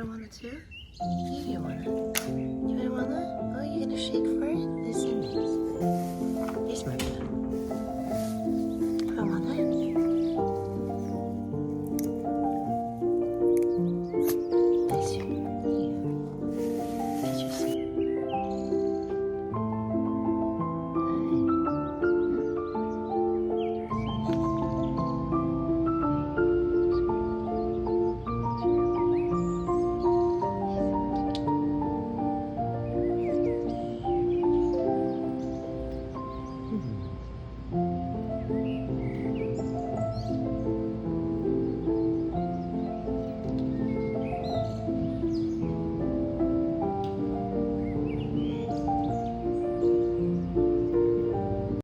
wanna too? Yeah, you wanna. You really wanna? Oh, you gonna shake for it? Listen. Yes, my baby. I wanna.